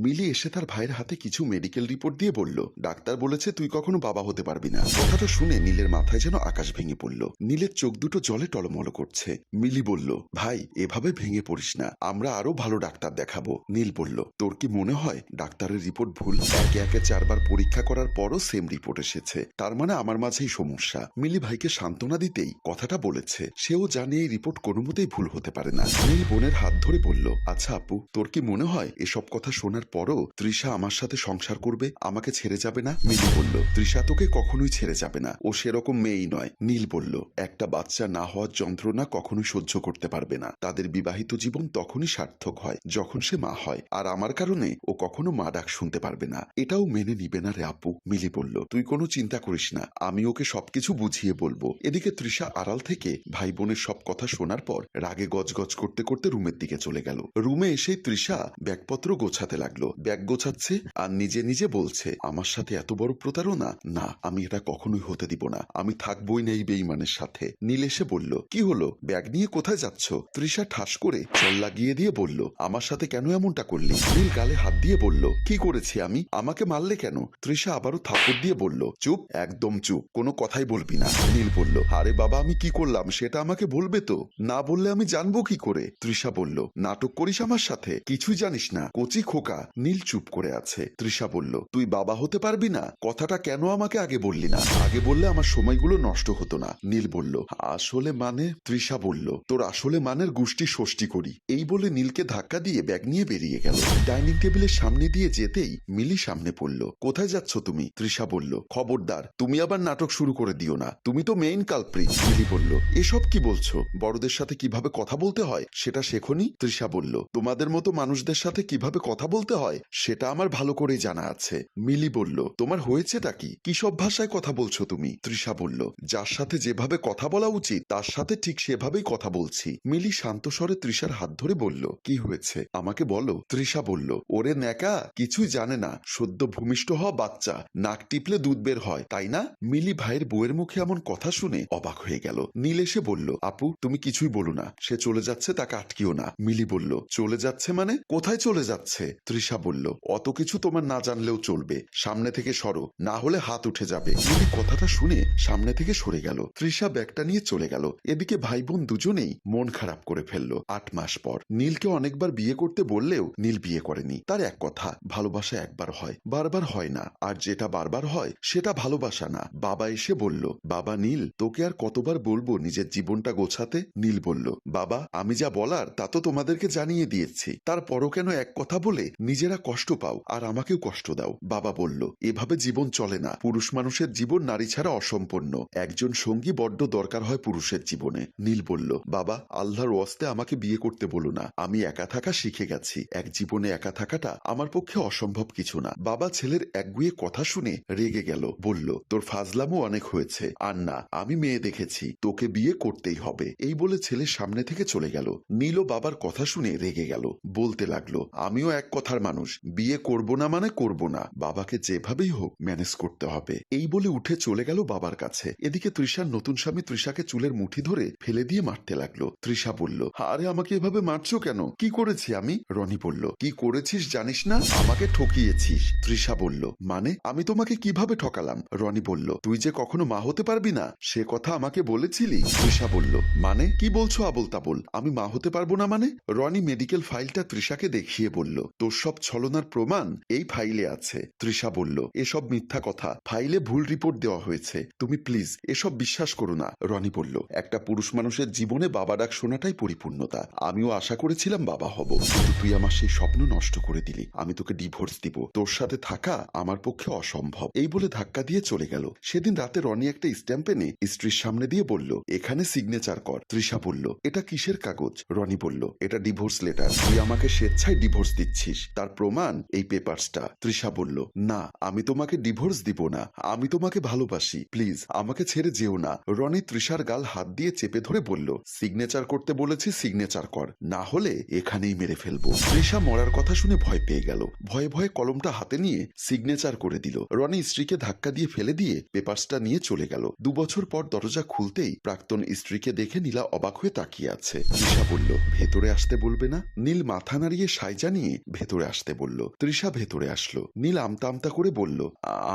মিলি এসে তার ভাইয়ের হাতে কিছু মেডিকেল রিপোর্ট দিয়ে বলল, ডাক্তার বলেছে তুই কখনো বাবা হতে পারবি না। কথাটা শুনে নীলের মাথায় যেন আকাশ ভেঙে পড়ল। নীলের চোখ দুটো জলে টলমল করছে। মিলি বলল, ভাই এভাবে ভেঙে পড়িস না, আমরা আরো ভালো ডাক্তার দেখাবো। নীল বলল, তোর কি মনে হয় ডাক্তারের রিপোর্ট ভুল? একে একে 4বার পরীক্ষা করার পরও সেম রিপোর্ট এসেছে, তার মানে আমার মাঝেই সমস্যা। মিলি ভাইকে সান্ত্বনা দিতেই কথাটা বলেছে, সেও জানে এই রিপোর্ট কোনো মতেই ভুল হতে পারে না। নীল বোনের হাত ধরে বলল, আচ্ছা আপু, তোর কি মনে হয় এসব কথা শোনার পরও তৃষা আমার সাথে সংসার করবে, আমাকে ছেড়ে যাবে না? মিলি বলল, তৃষা তোকে কখনোই ছেড়ে যাবে না, ও সেরকম মেয়েই নয়। নীল বলল, একটা বাচ্চা না হওয়ার যন্ত্রণা কখনোই সহ্য করতে পারবে না। তাদের বিবাহিত জীবন তখনই সার্থক হয় যখন সে মা হয়, আর আমার কারণে ও কখনো মা ডাক শুনতে পারবে না, এটাও মেনে নিবে না রে আপু। মিলি বলল, তুই কোনো চিন্তা করিস না, আমি ওকে সবকিছু বুঝিয়ে বলবো। এদিকে তৃষা আড়াল থেকে ভাই বোনের সব কথা শোনার পর রাগে গজগজ করতে করতে রুমের দিকে চলে গেল। রুমে এসে তৃষা ব্যাগপত্র গোছাতে লাগলো। ব্যাগ গোছাচ্ছে আর নিজে নিজে বলছে, আমার সাথে এত বড় প্রতারণা, না আমি এটা কখনোই হতে দিব না, আমি থাকবই না এই বেঈমানের সাথে। নীল এসে বলল, কি হলো, ব্যাগ নিয়ে কোথায় যাচ্ছ? তৃষা ঠাস করে চল লাগিয়ে দিয়ে বলল, আমার সাথে কেন এমনটা করলি? নীল গালে হাত দিয়ে বলল, কি করেছি আমি? আমাকে মারলে কেন? তৃষা আবারও থাপ্পড় দিয়ে বলল, চুপ, একদম চুপ, কোনো কথাই বলবি না। নীল বলল, আরে বাবা আমি কি করলাম সেটা আমাকে বলবে তো, না বললে আমি জানবো কি করে? তৃষা বলল, নাটক করিস আমার সাথে, কিছুই জানিস না, কচি খোকা। নীল চুপ করে আছে। তৃষা বলল, তুই বাবা হতে পারবি না? কথাটা কেন আমাকে আগে বললি না? আগে বললে আমার সময়গুলো নষ্ট হতো না। নীল বলল, আসলে মানে? তৃষা বলল, তোর আসলে মানের গুষ্টি ষষ্ঠী করি। এই বলে নীলকে ধাক্কা দিয়ে ব্যাগ নিয়ে বেরিয়ে গেল। ডাইনিং টেবিলের সামনে দিয়ে যেতেই মিলি সামনে পড়ল। কোথায় যাচ্ছ তুমি? তৃষা বলল, খবরদার তুমি আবার নাটক শুরু করে দিও না, তুমি তো মেইন কালপ্রিট। মিলি বলল, এসব কি বলছো? বড়দের সাথে কিভাবে কথা বলতে হয় সেটা শেখনি? তৃষা বলল, তোমাদের মতো মানুষদের সাথে কিভাবে কথা বলতে হয় সেটা আমার ভালো করেই জানা আছে। মিলি বলল, তোমার হয়েছেটা কি? কি সব ভাষায় কথা বলছো তুমি? তৃষা বলল, যার সাথে যেভাবে কথা বলা উচিত তার সাথে ঠিক সেভাবেই কথা বলছি। মিলি শান্ত স্বরে তৃষার হাত ধরে বলল, কি হয়েছে আমাকে বলো। তৃষা বলল, ওরে ন্যাকা, কিছুই জানে না, সদ্য ভূমিষ্ঠ হওয়া বাচ্চা, নাক টিপলে দুধ বের হয়, তাই না? মিলি ভাইয়ের বউয়ের মুখে এমন কথা শুনে অবাক হয়ে গেল। নীল এসে বলল, আপু তুমি কিছুই বলো না, সে চলে যাচ্ছে, তাকে আটকিও না। মিলি বলল, চলে যাচ্ছে মানে? কোথায় চলে যাচ্ছে? তৃষা বলল, অত কিছু তোমার না জানলেও চলবে, সামনে থেকে সরো, না হলে হাত উঠে যাবে। মিলি কথাটা শুনে সামনে থেকে সরে গেল। তৃষা ব্যাগটা নিয়ে চলে গেল। এদিকে ভাই বোন দুজনেই মন খারাপ করে ফেললো। 8 মাস পর নীলকে অনেকবার বিয়ে করতে বললেও নীল বিয়ে করেনি। তার এক কথা, ভালোবাসা একবার হয়, বারবার হয় না, আর যেটা বারবার হয় সেটা ভালোবাসা না। বাবা এসে বলল, বাবা নীল, তোকে আর কতবার বলবো নিজের জীবনটা গোছাতে? নীল বলল, বাবা আমি যা বলার তা তো তোমাদেরকে জানিয়ে দিয়েছি, তারপরও কেন এক কথা বলে নিজেরা কষ্ট পাও আর আমাকেও কষ্ট দাও? বাবা বলল, এভাবে জীবন চলে না, পুরুষ মানুষের জীবন নারী ছাড়া অসম্পূর্ণ, একজন সঙ্গী বড্ড দরকার হয় পুরুষের জীবনে। নীল বলল, বাবা আল্লাহর ওয়াস্তে আমাকে বিয়ে করতে বলো না, আমি একা থাকা শিখে গেছি, এক জীবনে একা থাকাটা আমার পক্ষে অসম্ভব কিছু না। বাবা ছেলের একগুঁয়ে কথা শুনে রেগে গেল, বলল, তোর ফাজলামও অনেক হয়েছে, আর না আমি মেয়ে দেখেছি, তোকে বিয়ে করতেই হবে। এই বলে ছেলের সামনে থেকে চলে গেল। নীলও বাবার কথা শুনে রেগে গেল, বলতে লাগলো, আমিও এক কথার মানুষ, বিয়ে করব না মানে করব না, বাবাকে যেভাবেই হোক ম্যানেজ করতে হবে। এই বলে উঠে চলে গেল বাবার কাছে। এদিকে তৃষার নতুন স্বামী তৃষাকে চুলের মুঠি ধরে ফেলে দিয়ে মারতে লাগলো। তৃষা বলল, আরে আমাকে এভাবে মারছো কেন? কি করেছি আমি? রনি বলল, কি করেছিস জানিস না, আমাকে ঠকিয়েছিস। তৃষা বলল, মানে আমি তোমাকে কিভাবে ঠকালাম? রনি বলল, তুই যে কখনো মা হতে পারবি না সে কথা আমাকে বলেছিলি। তৃষা বলল, মানে কি বলছো আবোল তাবোল, আমি মা হতে পারবো না মানে? রনি মেডিকেল ফাইলটা তৃষাকে দেখিয়ে বলল, তোর সব ছলনার প্রমাণ এই ফাইলে আছে। তৃষা বলল, এসব মিথ্যা কথা, ফাইলে ভুল রিপোর্ট দেওয়া হয়েছে, তুমি প্লিজ এসব বিশ্বাস করো না। রনি বলল, একটা পুরুষ মানুষের জীবনে বাবা ডাক শোনাটাই পরিপূর্ণতা, আমিও আশা করেছিলাম বাবা হব, কিন্তু তুই আমার সেই স্বপ্ন নষ্ট করে দিলি, আমি তোকে ডিভোর্স দিব, তোর সাথে থাকা আমার পক্ষে অসম্ভব। এই বলে ধাক্কা দিয়ে চলে গেল। সেদিন রাতে রনি একটা স্ট্যাম্প এনে স্ত্রীর সামনে দিয়ে বলল, এখানে সিগনেচার কর। তৃষা বলল, এটা কিসের কাগজ? রনি বলল, এটা ডিভোর্স লেটার, তুই আমাকে স্বেচ্ছায় ডিভোর্স দিচ্ছিস, তার প্রমাণ এই পেপারসটা। তৃষা বলল, না আমি তোমাকে ডিভোর্স দিব না, আমি তোমাকে ভালোবাসি, প্লিজ আমাকে ছেড়ে যেও না। রনি তৃষার গাল হাত দিয়ে চেপে ধরে বলল, সিগনেচার করতে বলেছি, সিগনেচার কর, না হলে এখানেই মেরে ফেলবো। তৃষা মরার কথা শুনে ভয় পেয়ে গেল, ভয়ে ভয়ে কলমটা হাতে নিয়ে সিগনেচার করে দিল। রনি স্ত্রীকে ধাক্কা দিয়ে ফেলে দিয়ে পেপারসটা নিয়ে চলে গেল। 2 বছর পর দরজা খুলতেই প্রাক্তন স্ত্রীকে দেখে নীলা অবাক হয়ে তাকিয়ে আছে। তৃষা বলল, ভেতরে আসতে বলবে না? নীল মাথা নাড়িয়ে সায় জানিয়ে ভেতরে আসতে বলল। তৃষা ভেতরে আসলো। নীল আমতা আমতা করে বলল,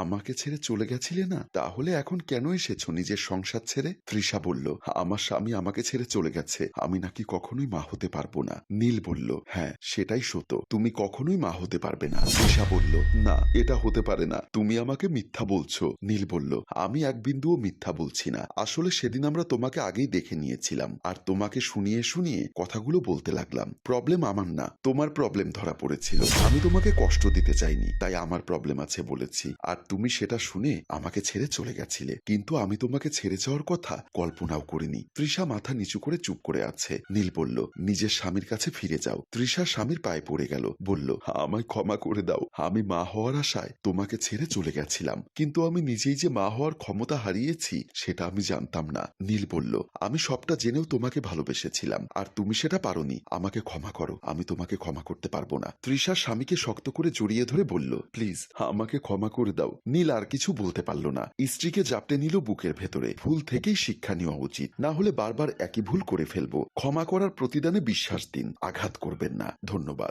আমাকে ছেড়ে চলে গেছিলে না? তাহলে এখন কেন এসেছো নিজের সংসার ছেড়ে? তৃষা বলল, আমার স্বামী আমাকে ছেড়ে চলে গেছে, আমি নাকি কখনোই মা হতে পারবো না। নীল বলল, হ্যাঁ সেটাই সত্য, তুমি কখনোই মা হতে পারবে না। তৃষা বলল, না এটা হতে পারে না, তুমি আমাকে মিথ্যা বলছো। নীল বলল, আমি এক বিন্দুও মিথ্যা বলছি না, আসলে সেদিন আমরা তোমাকে আগেই দেখে নিয়েছিলাম আর তোমাকে শুনিয়ে শুনিয়ে কথাগুলো বলতে লাগলাম। প্রবলেম আমার না, তোমার প্রবলেম ধরা পড়েছিল। আমি তোমাকে কষ্ট দিতে চাইনি, তাই আমার প্রবলেম আছে বলেছি, আর তুমি সেটা শুনে আমাকে ছেড়ে চলে গেছিলে। কিন্তু আমি তোমাকে ছেড়ে যাওয়ার কথা কল্পনাও করিনি। তৃষা মাথা নিচু করে চুপ করে আছে। নীল বলল, নিজের স্বামীর কাছে ফিরে যাও। তৃষা স্বামীর পায়ে পড়ে গেল, বলল, আমায় ক্ষমা করে দাও, আমি মা হওয়ার আশায় তোমাকে ছেড়ে চলে গেছিলাম, কিন্তু আমি নিজেই যে মা হওয়ার ক্ষমতা হারিয়েছি সেটা আমি জানতাম না। নীল বলল, আমি সবটা জেনেও তোমাকে ভালোবেসেছিলাম আর তুমি সেটা পারোনি, আমাকে ক্ষমা করো, আমি তোমাকে ক্ষমা করতে পারবো না। তৃষা স্বামীকে শক্ত করে জড়িয়ে ধরে বলল, প্লিজ আমাকে ক্ষমা করে দাও। নীল আর কিছু বলতে পারল না, স্ত্রীকে জাপটে নিল বুকের ভেতরে। ভুল থেকেই শিক্ষা নেওয়া উচিত, না হলে বারবার একই ভুল করে ফেলবো। ক্ষমা করার প্রতিদানে বিশ্বাস দিন, আঘাত করবেন না। ধন্যবাদ।